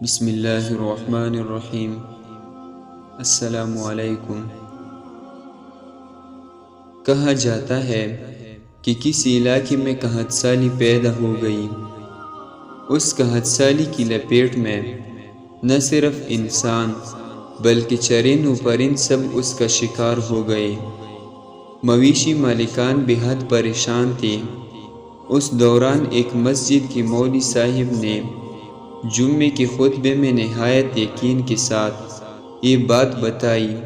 بسم اللہ الرحمن الرحیم۔ السلام علیکم۔ کہا جاتا ہے کہ کسی علاقے میں قحط سالی پیدا ہو گئی۔ اس قحط سالی کی لپیٹ میں نہ صرف انسان بلکہ چرند و پرند سب اس کا شکار ہو گئے۔ مویشی مالکان بے حد پریشان تھے۔ اس دوران ایک مسجد کے مولوی صاحب نے جمعے کے خطبے میں نہایت یقین کے ساتھ یہ بات بتائی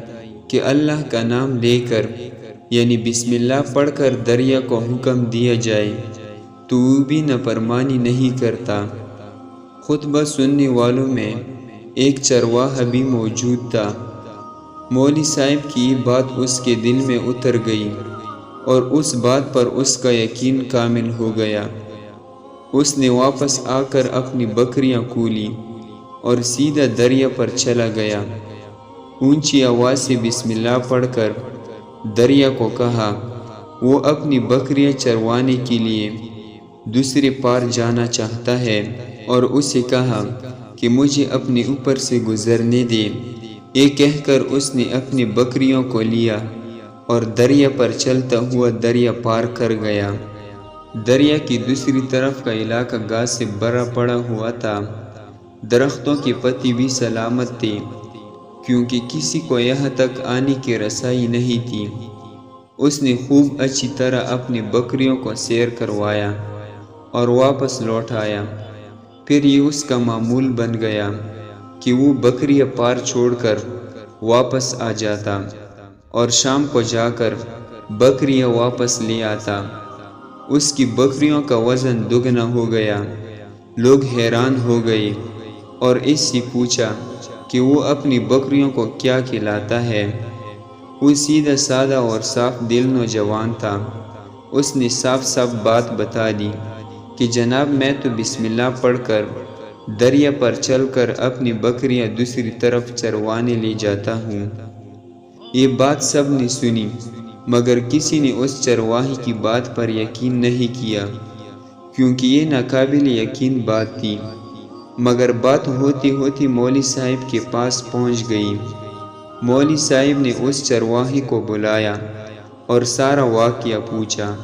کہ اللہ کا نام لے کر یعنی بسم اللہ پڑھ کر دریا کو حکم دیا جائے تو وہ بھی نافرمانی نہیں کرتا۔ خطبہ سننے والوں میں ایک چرواہا بھی موجود تھا۔ مولوی صاحب کی یہ بات اس کے دل میں اتر گئی اور اس بات پر اس کا یقین کامل ہو گیا۔ اس نے واپس آ کر اپنی بکریاں کھولیں اور سیدھا دریا پر چلا گیا۔ اونچی آواز سے بسم اللہ پڑھ کر دریا کو کہا۔ وہ اپنی بکریاں چروانے کے لیے دوسرے پار جانا چاہتا ہے اور اسے کہا کہ مجھے اپنے اوپر سے گزرنے دے۔ یہ کہہ کر اس نے اپنی بکریوں کو لیا اور دریا پر چلتا ہوا دریا پار کر گیا۔ دریا کی دوسری طرف کا علاقہ گھاس سے بھرا پڑا ہوا تھا۔ درختوں کی پتی بھی سلامت تھے کیونکہ کسی کو یہاں تک آنے کی رسائی نہیں تھی۔ اس نے خوب اچھی طرح اپنی بکریوں کو سیر کروایا اور واپس لوٹ آیا۔ پھر یہ اس کا معمول بن گیا کہ وہ بکریاں پار چھوڑ کر واپس آ جاتا اور شام کو جا کر بکریاں واپس لے آتا۔ اس کی بکریوں کا وزن دگنا ہو گیا۔ لوگ حیران ہو گئے اور اس سے پوچھا کہ وہ اپنی بکریوں کو کیا کھلاتا ہے۔ وہ سیدھا سادہ اور صاف دل نوجوان تھا۔ اس نے صاف صاف بات بتا دی کہ جناب میں تو بسم اللہ پڑھ کر دریا پر چل کر اپنی بکریاں دوسری طرف چروانے لے جاتا ہوں۔ یہ بات سب نے سنی مگر کسی نے اس چرواہے کی بات پر یقین نہیں کیا کیونکہ یہ ناقابل یقین بات تھی۔ مگر بات ہوتی ہوتی مولوی صاحب کے پاس پہنچ گئی۔ مولوی صاحب نے اس چرواہے کو بلایا اور سارا واقعہ پوچھا۔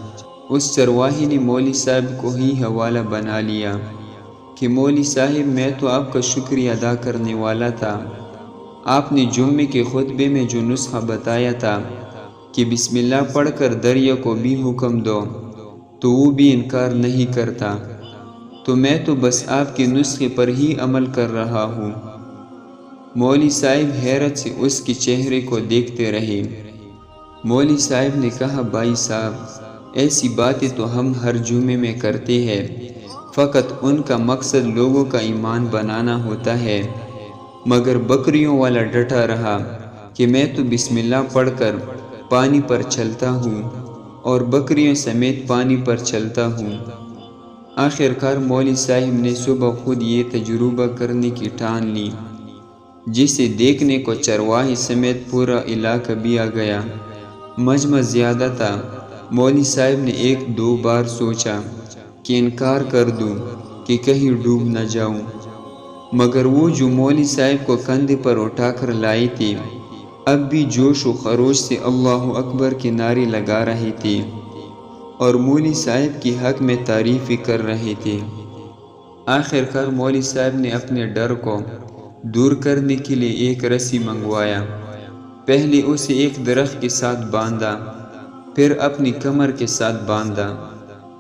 اس چرواہے نے مولوی صاحب کو ہی حوالہ بنا لیا کہ مولوی صاحب میں تو آپ کا شکریہ ادا کرنے والا تھا۔ آپ نے جمعے کے خطبے میں جو نسخہ بتایا تھا کہ بسم اللہ پڑھ کر دریا کو بھی حکم دو تو وہ بھی انکار نہیں کرتا، تو میں تو بس آپ کے نسخے پر ہی عمل کر رہا ہوں۔ مولوی صاحب حیرت سے اس کے چہرے کو دیکھتے رہے۔ مولوی صاحب نے کہا بھائی صاحب ایسی باتیں تو ہم ہر جمعے میں کرتے ہیں، فقط ان کا مقصد لوگوں کا ایمان بنانا ہوتا ہے۔ مگر بکریوں والا ڈٹا رہا کہ میں تو بسم اللہ پڑھ کر پانی پر چلتا ہوں اور بکریوں سمیت پانی پر چلتا ہوں۔ آخر کار مولوی صاحب نے صبح خود یہ تجربہ کرنے کی ٹھان لی، جسے دیکھنے کو چرواہے سمیت پورا علاقہ بھی آ گیا۔ مجمع زیادہ تھا۔ مولوی صاحب نے ایک دو بار سوچا کہ انکار کر دوں کہ کہیں ڈوب نہ جاؤں، مگر وہ جو مولوی صاحب کو کندھے پر اٹھا کر لائے تھے اب بھی جوش و خروش سے اللہ اکبر کے نعرے لگا رہے تھے اور مولوی صاحب کی حق میں تعریفیں کر رہے تھے۔ آخر کار مولوی صاحب نے اپنے ڈر کو دور کرنے کے لیے ایک رسی منگوایا۔ پہلے اسے ایک درخت کے ساتھ باندھا، پھر اپنی کمر کے ساتھ باندھا،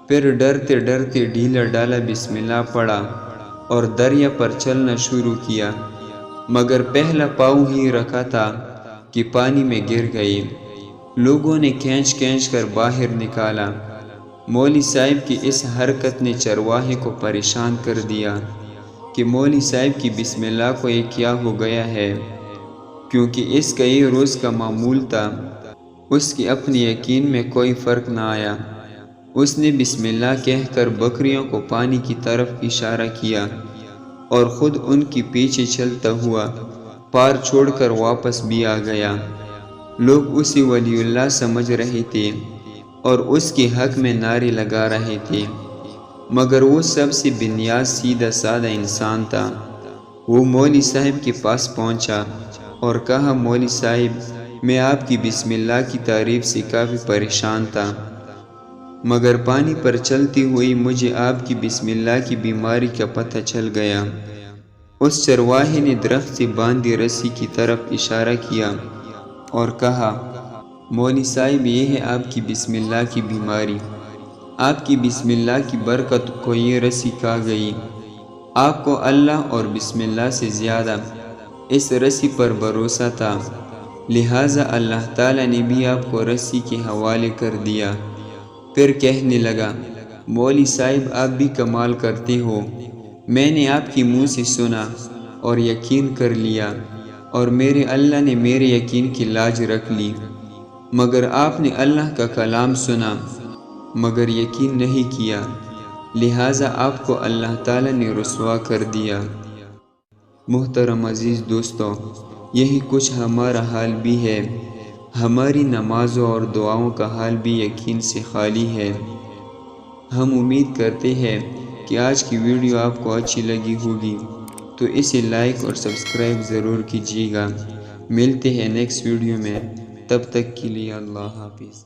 پھر ڈرتے ڈرتے ڈھیلا ڈالا بسم اللہ پڑھا اور دریا پر چلنا شروع کیا۔ مگر پہلا پاؤں ہی رکھا تھا کہ پانی میں گر گئے۔ لوگوں نے کھینچ کھینچ کر باہر نکالا۔ مولوی صاحب کی اس حرکت نے چرواہے کو پریشان کر دیا کہ مولوی صاحب کی بسم اللہ کو یہ کیا ہو گیا ہے، کیونکہ اس کا یہ روز کا معمول تھا۔ اس کے اپنے یقین میں کوئی فرق نہ آیا۔ اس نے بسم اللہ کہہ کر بکریوں کو پانی کی طرف اشارہ کیا اور خود ان کے پیچھے چلتا ہوا پار چھوڑ کر واپس بھی آ گیا۔ لوگ اسے ولی اللہ سمجھ رہے تھے اور اس کے حق میں نعرے لگا رہے تھے، مگر وہ سب سے بنیاد سیدھا سادہ انسان تھا۔ وہ مولوی صاحب کے پاس پہنچا اور کہا، مولوی صاحب میں آپ کی بسم اللہ کی تعریف سے کافی پریشان تھا، مگر پانی پر چلتی ہوئی مجھے آپ کی بسم اللہ کی بیماری کا پتہ چل گیا۔ اس چرواہے نے درخت سے باندھی رسی کی طرف اشارہ کیا اور کہا، مولوی صاحب یہ ہے آپ کی بسم اللہ کی بیماری، آپ کی بسم اللہ کی برکت کو یہ رسی کھا گئی۔ آپ کو اللہ اور بسم اللہ سے زیادہ اس رسی پر بھروسہ تھا، لہٰذا اللہ تعالیٰ نے بھی آپ کو رسی کے حوالے کر دیا۔ پھر کہنے لگا، مولوی صاحب آپ بھی کمال کرتے ہو، میں نے آپ کے منہ سے سنا اور یقین کر لیا، اور میرے اللہ نے میرے یقین کی لاج رکھ لی، مگر آپ نے اللہ کا کلام سنا مگر یقین نہیں کیا، لہٰذا آپ کو اللہ تعالیٰ نے رسوا کر دیا۔ محترم عزیز دوستو، یہی کچھ ہمارا حال بھی ہے، ہماری نمازوں اور دعاؤں کا حال بھی یقین سے خالی ہے۔ ہم امید کرتے ہیں کہ آج کی ویڈیو آپ کو اچھی لگی ہوگی، تو اسے لائک اور سبسکرائب ضرور کیجیے گا۔ ملتے ہیں نیکسٹ ویڈیو میں، تب تک کے لیے اللہ حافظ۔